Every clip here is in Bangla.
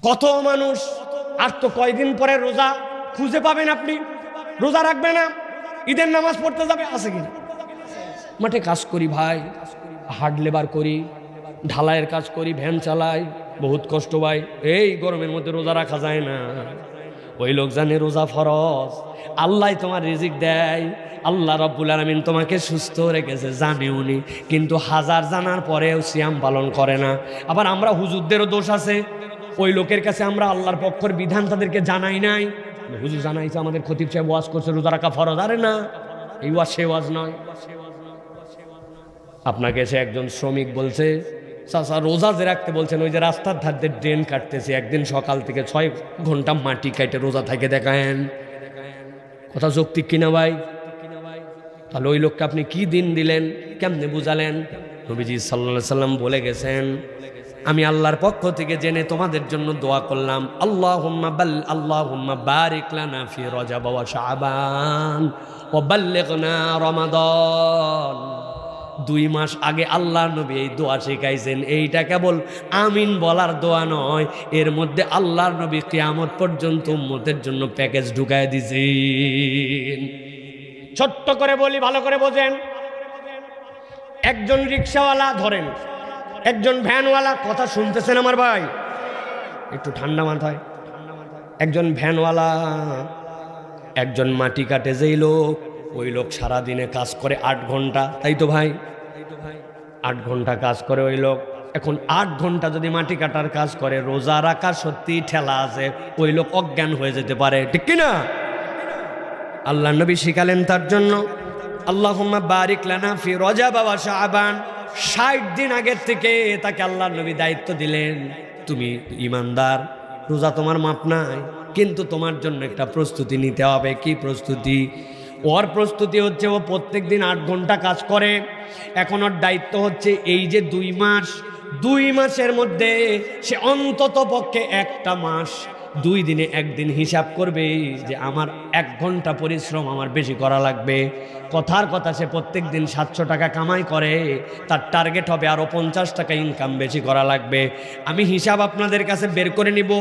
কত মানুষ, আর তো কয়দিন পরে রোজা, খুঁজে পাবেন আপনি রোজা রাখবে না, ঈদের নামাজ পড়তে যাবে, আছে কিনা? মাঠে কাজ করি ভাই, হার্ড লেবার করি, ঢালাইয়ের কাজ করি, ভ্যান চালাই, বহুত কষ্ট ভাই। এই গরমের মধ্যে রোজা রাখা যায় না। ওই লোক জানে রোজা ফরজ, আল্লাহ তোমার রিজিক দেয়, আল্লাহ রাব্বুল আলামিন তোমাকে সুস্থ রেখেছে, জানে উনি, কিন্তু হাজার জানার পরেও সিয়াম পালন করে না। আবার আমরা হুজুরদেরও দোষ আছে, ওই লোকের কাছে আমরা আল্লাহর পক্ষের বিধান তাদেরকে জানাই নাই। হুজুর জানাইছে, আমাদের খতিব সাহেব ওয়াজ করছে রোজা রাখা ফরজ, আরে না, এই ওয়াজ সে ওয়াজ নয়। আপনাকে এসে একজন শ্রমিক বলছে, চাচা রোজা যে রাখতে বলছেন, ওই যে রাস্তার ধার দিয়ে ড্রেন কাটতেছে, একদিন সকাল থেকে 6 ঘন্টা মাটি কাটে রোজা থাকে দেখায়েন, কথা যৌক্তিক কিনা ভাই? তাহলে ওই লোককে আপনি কি দিন দিলেন, কেমনে বুঝালেন? নবীজি সাল্লাল্লাহু আলাইহি সাল্লাম বলে গেছেন, আমি আল্লাহর পক্ষ থেকে জেনে তোমাদের জন্য দোয়া করলাম, আল্লাহুম্মা বারিক লানা ফি রজব ওয়া শাবান ওয়া বাল্লিগনা রমাদান। 2 মাস আগে আল্লাহর নবী এই দোয়া শিখাইছেন। এইটা কেবল আমিন বলার দোয়া নয়, এর মধ্যে আল্লাহর নবী কিয়ামত পর্যন্ত উম্মতের জন্য প্যাকেজ ঢুকায় দিয়েছেন। ছোট্ট করে বলি, ভালো করে বোঝেন। একজন রিক্সাওয়ালা ধরেন, একজন ভ্যানওয়ালা, কথা শুনতেছেন আমার ভাই? একটু ঠান্ডা মাথায়। একজন ভ্যানওয়ালা, একজন মাটি কাটে যেই লোক, ওই লোক সারাদিনে কাজ করে 8 ঘন্টা, তাই তো ভাই? 8 ঘন্টা কাজ করে ওই লোক। এখন 8 ঘন্টা যদি মাটি কাটার কাজ করে, রোজা রাখা সত্যি ঠেলা আছে, ওই লোক অজ্ঞান হয়ে যেতে পারে, ঠিক কিনা? আল্লাহ নবী শিখালেন তার জন্য, আল্লাহুম্মা বারিক লানা ফি রজব ওয়া শাবান। 60 দিন আগের থেকে তাকে আল্লাহ নবী দায়িত্ব দিলেন, তুমি ইমানদার, রোজা তোমার মাপ নাই, কিন্তু তোমার জন্য একটা প্রস্তুতি নিতে হবে। কি প্রস্তুতি? ওর প্রস্তুতি হচ্ছে, ও প্রত্যেক দিন 8 ঘন্টা কাজ করে। এখন ওর দায়িত্ব হচ্ছে, এই যে 2 মাসের মধ্যে সে অন্তত পক্ষে একটা মাস 2 দিনে 1 দিন হিসাব করবে যে আমার 1 ঘন্টা পরিশ্রম আমার বেশি করা লাগবে। কথার কথা, সে প্রত্যেক দিন 700 টাকা কামাই করে, তার টার্গেট হবে আরও 50 টাকা ইনকাম বেশি করা লাগবে। আমি হিসাব আপনাদের কাছে বের করে নিব,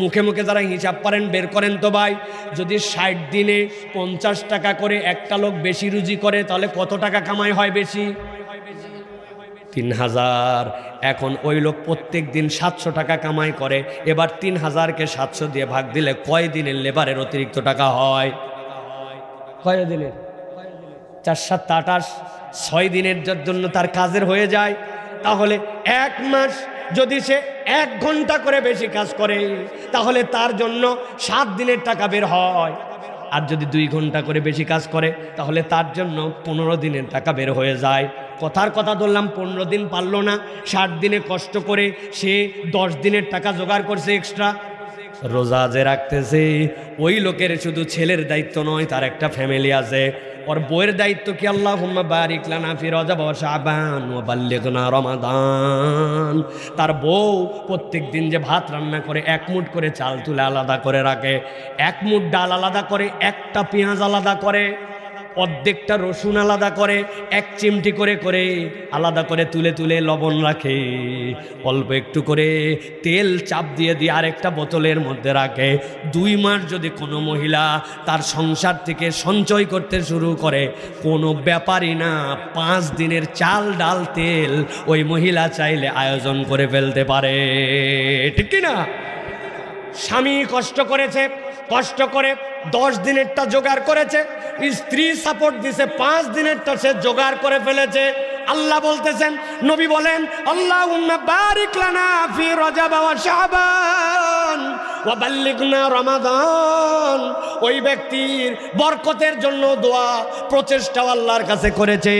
মুখে মুখে যারা হিসাব পারেন বের করেন তো ভাই। যদি 60 দিনে 50 টাকা করে একটা লোক বেশি রুজি করে, তাহলে কত টাকা কামাই হয় বেশি? 3000। এখন ওই লোক প্রত্যেক দিন 700 টাকা কামাই করে, এবার 3000কে 700 দিয়ে ভাগ দিলে কয় দিনের লেবারের অতিরিক্ত টাকা হয়? কয় দিনের? 4 7 28, 6 দিনের জন্য তার কাজের হয়ে যায়। তাহলে 1 মাস যদি সে 1 ঘন্টা করে বেশি কাজ করে, তাহলে তার জন্য 7 দিনের টাকা বের হয়। আর যদি 2 ঘন্টা করে বেশি কাজ করে, তাহলে তার জন্য 15 দিনের টাকা বের হয়ে যায়। কথার কথা ধরলাম 15 দিন পারলো না, 60 দিনে কষ্ট করে সে 10 দিনের টাকা জোগাড় করছে এক্সট্রা। রোজা যে রাখতেছে, ওই লোকের শুধু ছেলের দায়িত্ব নয়, তার একটা ফ্যামিলি আছে, ওর বউয়ের দায়িত্ব কি? আল্লাহুম্মা বারিক লানা ফি রজব ওয়া শাবান ওয়া বাল্লিগনা রমাদান। তার বউ প্রত্যেক দিন যে ভাত রান্না করে, 1 মুঠ করে চাল তুলে আলাদা করে রাখে, 1 মুঠ ডাল আলাদা করে, একটা পেঁয়াজ আলাদা করে, অর্ধেকটা রসুন আলাদা করে, 1 চিমটি করে করে আলাদা করে তুলে তুলে লবণ রাখে, অল্প একটু করে তেল চাপ দিয়ে দিয়ে আরেকটা বোতলের মধ্যে রাখে। 2 মাস যদি কোনো মহিলা তার সংসার থেকে সঞ্চয় করতে শুরু করে, কোনো ব্যাপারই না, 5 দিনের চাল ডাল তেল ওই মহিলা চাইলে আয়োজন করে ফেলতে পারে, ঠিক কিনা? স্বামী কষ্ট করেছে, কষ্ট করে 10 দিনেরটা জোগাড় করেছে, স্ত্রী সাপোর্ট দিছে, 5 দিনেরটা সে জোগাড় করে ফেলেছে। আল্লাহ বলতেছেন, নবী বলেন, আল্লাহুম্মা বারিক লানা ফি রজব ওয়া শাবান ওয়া বাল্লিগনা রমাদান। ওই ব্যক্তির বরকতের জন্য দোয়া প্রচেষ্টা আল্লাহর কাছে করেছে।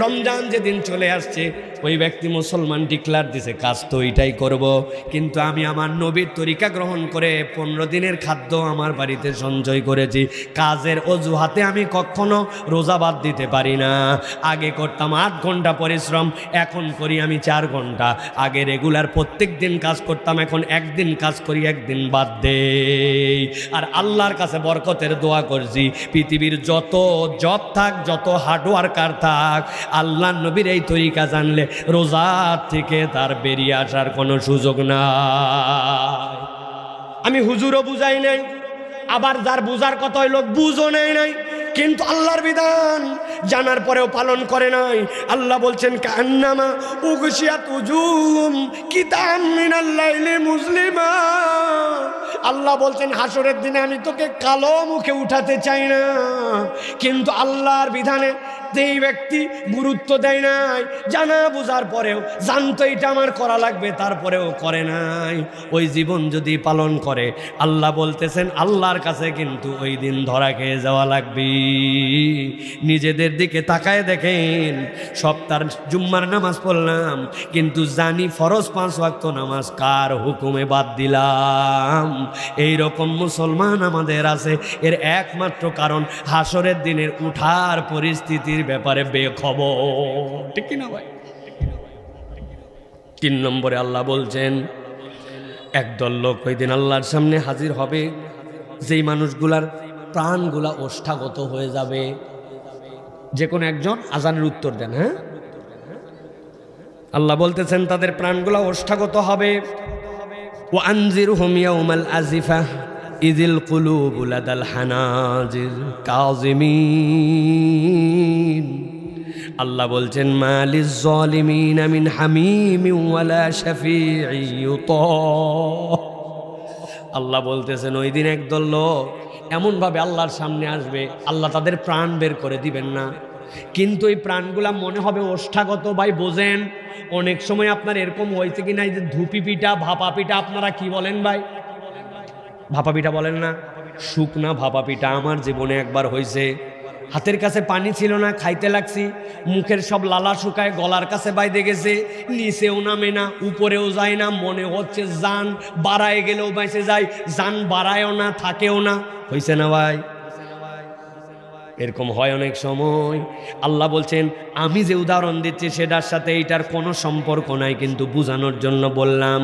রমজান যেদিন চলে আসছে, ওই ব্যক্তি মুসলমান ডিক্লার দিছে, কাজ তো এইটাই করব, কিন্তু আমি আমার নবীর তরিকা গ্রহণ করে 15 দিনের খাদ্য আমার বাড়িতে সঞ্চয় করেছি। কাজের অজুহাতে আমি কখনো রোজা বাদ দিতে পারি না। আগে করতাম 8 ঘন্টা পরিশ্রম, এখন করি আমি 4 ঘন্টা। আগে রেগুলার প্রত্যেক দিন কাজ করতাম, এখন 1 দিন কাজ করি, 1 দিন বাদ দেই। আর আল্লাহর কাছে বরকতের দোয়া করছি, পৃথিবীর যত জব থাক, যত হার্ডওয়ার্কার থাক, আল্লাহ নবীর এই তরিকা জানলে রোজা থেকে তার বেরিয়ে আসার কোনো সুযোগ নাই। আমি হুজুরও বুঝাই নাই, আবার যার বুঝার কথা হইল বুঝও নেই নাই, কিন্তু আল্লাহর বিধান জানার পরেও পালন করে নাই। আল্লাহ বলছেন কান্নামা উগশিয়াত উজুহুম কিতাম মিনাল লাইলি মুসলিমা। আল্লাহ বলছেন হাসরের দিনে আমি তোকে কালো মুখে উঠাতে চাই না, কিন্তু আল্লাহর বিধানে যেই ব্যক্তি গুরুত্ব দেয় নাই, জানা বুঝার পরেও, জানতো এটা আমার করা লাগবে তারপরেও করে নাই, ওই জীবন যদি পালন করে, আল্লাহ বলতেছেন আল্লাহর কাছে কিন্তু ওই দিন ধরা খেয়ে যাওয়া লাগবে। নিজেদের দিকে তাকায় দেখেন, সপ্তাহ জুম্মার নামাজ পড়লাম, কিন্তু জানি ফরজ 5 ওয়াক্ত নামাজ কার হুকুমে বাদ দিলাম। এই রকম মুসলমান আমাদের আছে। এর একমাত্র কারণ হাসরের দিনের উঠার পরিস্থিতির ব্যাপারে বেখবর, ঠিক কিনা ভাই? 3 নম্বরে আল্লাহ বলছেন একদল লোক ওই দিন আল্লাহর সামনে হাজির হবে, যেই মানুষগুলার প্রাণগুলা ওষ্ঠাগত হয়ে যাবে। যে কোনো একজন আজানের উত্তর দেন। হ্যাঁ, আল্লাহ বলতেছেন তাদের প্রাণগুলা ওষ্ঠাগত হবে। ওয়া আনজিরহুম ইয়াউমাল আজিফা ইযিল কুলুবু লাদাল হানাজির কাযিমিন। আল্লাহ বলছেন মালিজ যালিমিনা মিন হামিমিন ওয়ালা শাফিঈ ইউতা। আল্লাহ বলতেছেন ওই দিন একদল লোক এমনভাবে আল্লাহর সামনে আসবে, আল্লাহ তাদের প্রাণ বের করে দিবেন না, কিন্তু এই প্রাণগুলা মনে হবে ওষ্ঠাগত। ভাই বোঝেন, অনেক সময় আপনার এরকম হয়েছে কি না, যে ধুপি পিঠা ভাপা পিঠা, আপনারা কি বলেন ভাই? ভাপা পিঠা বলেন না? শুকনা ভাপা পিঠা আমার জীবনে একবার হয়েছে। হাতের কাছে পানি ছিল না, খাইতে লাগছি, মুখের সব লালা শুকায় গলার কাছে বাইদে গেছে, নিচেও নামে না উপরেও যায় না, মনে হচ্ছে জান বাড়ায় গেলেও বেঁচে যায়, জান বাড়ায়ও না থাকেও না। হয়েছে না ভাই? এরকম হয় অনেক সময়। আল্লাহ বলছেন আমি যে উদাহরণ দিচ্ছি সেটার সাথে এইটার কোনো সম্পর্ক নাই, কিন্তু বোঝানোর জন্য বললাম।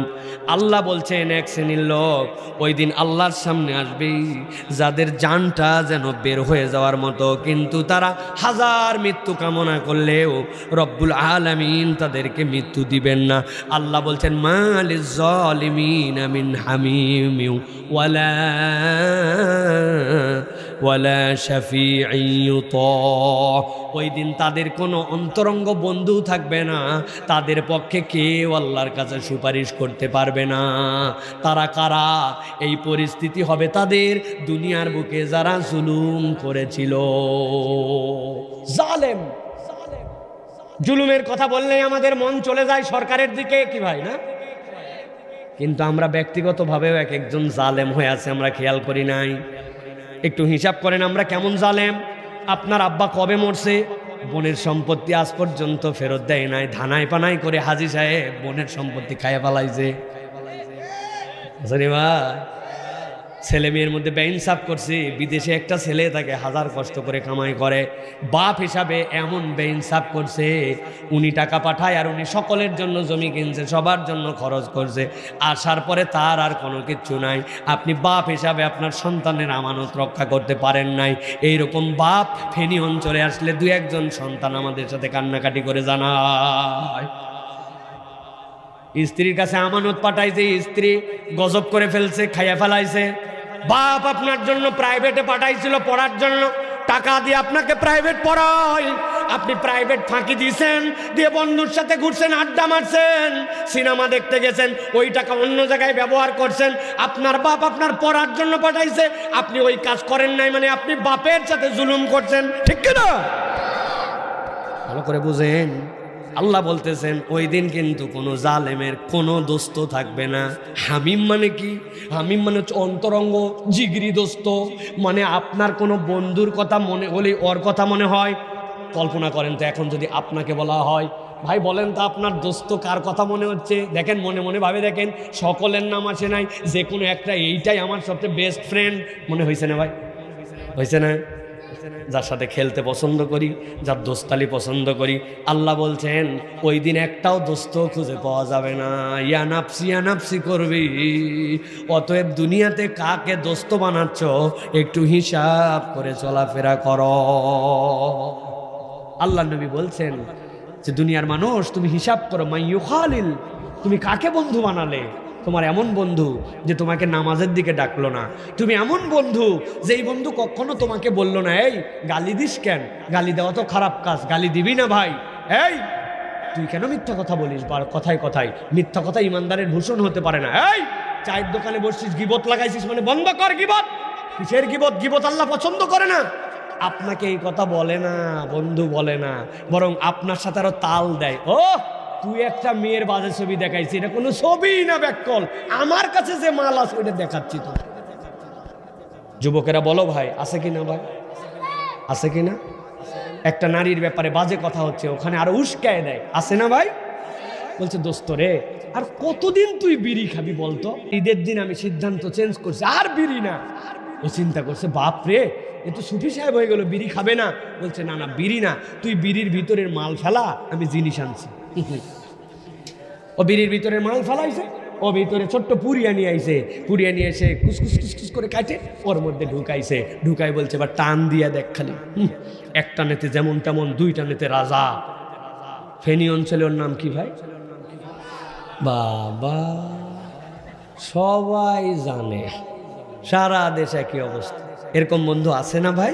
আল্লাহ বলছেন এক শ্রেণীর লোক ওই দিন আল্লাহর সামনে আসবে, যাদের জানটা যেন বের হয়ে যাওয়ার মতো, কিন্তু তারা হাজার মৃত্যু কামনা করলেও রব্বুল আলামিন তাদেরকে মৃত্যু দিবেন না। আল্লাহ বলছেন মালিজ যালিমিন মিন হামিম ওয়ালা শাফিঈ ইউতা। ওই দিন তাদের কোনো অন্তরঙ্গ বন্ধু থাকবে না, তাদের পক্ষে কেউ আল্লাহর কাছে সুপারিশ করতে পারবে না। তারা কারা? এই পরিস্থিতি হবে তাদের দুনিয়ার বুকে যারা জুলুম করেছিল। জালেম, জুলুমের কথা বললেই আমাদের মন চলে যায় সরকারের দিকে, কি ভাই না? কিন্তু আমরা ব্যক্তিগতভাবেও এক একজন জালেম হয়ে আছে, আমরা খেয়াল করি নাই। একটু হিসাব করেন আমরা কেমন জালেম। আপনার আব্বা কবে মরছে, বোনের সম্পত্তি আজ পর্যন্ত ফেরত দেয় নাই, ধানাই পানাই করে হাজি সাহেব বোনের সম্পত্তি খাইয়া ফেলাইছে। ছেলে মেয়ের মধ্যে বেইনসাফ করছে, বিদেশে একটা ছেলে তাকে হাজার কষ্ট করে কামাই করে, বাপ হিসাবে এমন বেইনসাফ করছে, উনি টাকা পাঠায় আর উনি সকলের জন্য জমি কিনছে, সবার জন্য খরচ করছে, আসার পরে তার আর কোনো কিচ্ছু নাই। আপনি বাপ হিসাবে আপনার সন্তানের আমানত রক্ষা করতে পারেন নাই। এইরকম বাপ ফেনী অঞ্চলে আসলে 2-1 সন্তান আমাদের সাথে কান্নাকাটি করে জানায়। স্ত্রীর কাছে আমানত পাঠাইছে, স্ত্রী গজব করে ফেলছে, খাইয়া ফেলাইছে। বাপ আপনার জন্য প্রাইভেটে পাঠাইছিল পড়ার জন্য, টাকা দিয়ে আপনাকে প্রাইভেট পড়ায়, আপনি প্রাইভেট ফাঁকি দিয়েছেন, দিয়ে বন্ধুর সাথে ঘুরছেন, আড্ডা মারছেন, সিনেমা দেখতে গেছেন, ওই টাকা অন্য জায়গায় ব্যবহার করছেন। আপনার বাপ আপনার পড়ার জন্য পাঠাইছে, আপনি ওই কাজ করেন নাই, মানে আপনি বাপের সাথে জুলুম করছেন, ঠিক কিনা? ভালো করে বুঝেন। আল্লাহ বলতেছেন ওই দিন কিন্তু কোনো জালেমের কোনো দোস্ত থাকবে না। হামিম মানে কি? হামিম মানে হচ্ছে অন্তরঙ্গ জিগরি দোস্ত, মানে আপনার কোনো বন্ধুর কথা মনে হলে ওর কথা মনে হয়। কল্পনা করেন তো, এখন যদি আপনাকে বলা হয় ভাই বলেন তো আপনার দোস্ত কার কথা মনে হচ্ছে, দেখেন মনে মনে ভাবে দেখেন, সকলের নাম আসে নাই, যে কোনো একটা এইটাই আমার সবচেয়ে বেস্ট ফ্রেন্ড মনে হয়েছে না ভাই? হয়েছে না? যার সাথে খেলতে পছন্দ করি, যার দোস্তালি পছন্দ করি। আল্লাহ বলছেন ওই দিন একটাও দোস্ত খুঁজে পাওয়া যাবে না, ইয়ানাপসি করবি। অতএব দুনিয়াতে কাকে দোস্ত বানাচ্ছ একটু হিসাব করে চলাফেরা করো। আল্লাহ নবী বলছেন যে দুনিয়ার মানুষ তুমি হিসাব করো, মাইয়ুখালিল, তুমি কাকে বন্ধু বানালে। তোমার এমন বন্ধু যে তোমাকে নামাজের দিকে ডাকলো না, তুমি এমন বন্ধু যেই বন্ধু কখনো তোমাকে বললো না এই গালি দিস কেন, গালি দেওয়া তো খারাপ কাজ, গালি দিবি না ভাই, এই তুই কেন মিথ্যা কথা বলিস, কথায় কথায় মিথ্যা কথা ইমানদারের ভূষণ হতে পারে না, এই চায়ের দোকানে বসছিস গিবত লাগাইছিস মানে বন্ধ কর গিবত, কিসের গিবত, গিবত আল্লাহ পছন্দ করে না। আপনাকে এই কথা বলে না, বন্ধু বলে না, বরং আপনার সাথে আরো তাল দেয়, ও তুই একটা মেয়ের বাজে ছবি দেখাইছি, এটা কোনো ছবি না ব্যাককল, আমার কাছে যে মাল আছে ওইটা দেখাচ্ছি তো। যুবকেরা বলো ভাই আছে কি না, ভাই আছে কি না? একটা নারীর ব্যাপারে বাজে কথা হচ্ছে, ওখানে আরো উস্কায় দেয়, আছে না ভাই? বলছে দোস্ত রে আর কতদিন তুই বিড়ি খাবি বলতো, ঈদের দিন আমি সিদ্ধান্ত চেঞ্জ করছি আর বিড়ি না। ও চিন্তা করছে বাপ রে এ তো সুফি সাহেব হয়ে গেল, বিড়ি খাবে না। বলছে না না বিড়ি না, তুই বিড়ির ভিতরের মাল ফেলা, আমি জিনিস আনছি। ও বিড়ির ভিতরের মাল ফেলাইছে, ও ভিতরে ছোট্ট পুরিয়া নিয়ে আইছে, পুরিয়া নিয়ে এসে কুসকুস কুসকুস করে কাটে ওর মধ্যে ঢুকাইছে, ঢুকাই বলছে এবার টান দিয়া দেখ খালি, একটা নেতে যেমন তেমন, দুইটা নেতে রাজা। ফেনী অঞ্চলে ওর নাম কি ভাই? বাবা সবাই জানে, সারা দেশে একই অবস্থা। এরকম বন্ধু আছে না ভাই?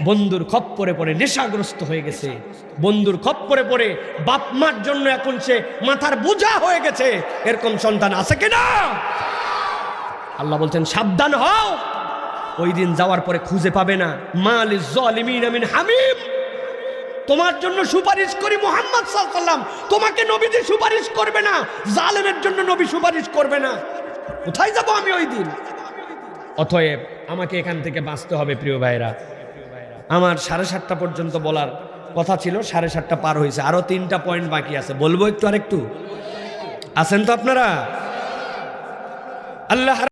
বন্ধুর খপ্পরে পড়ে নেশাগ্রস্ত হয়ে গেছে, বন্ধুর খপ্পরে পড়ে বাপ মার জন্য এখন সে মাথার বোঝা হয়ে গেছে, এরকম সন্তান আছে কিনা? আল্লাহ বলছেন সাবধান হও, ওই দিন যাওয়ার পরে খুঁজে পাবে না মালিজ জালিমিন মিন হামিম। তোমার জন্য সুপারিশ করি মুহাম্মদ সাল্লাল্লাহু আলাইহি ওয়াসাল্লাম, তোমাকে নবীজি সুপারিশ করবে না, জালেমের জন্য নবী সুপারিশ করবে না। কোথায় যাব আমি ওই দিন? অতএব আমাকে এখান থেকে বাঁচতে হবে প্রিয় ভাইরা। আমার 7:30 পর্যন্ত বলার কথা ছিল, 7:30 পার হয়েছে, আরো 3টা পয়েন্ট বাকি আছে, বলবো একটু আরেকটু। আছেন তো আপনারা? আল্লাহ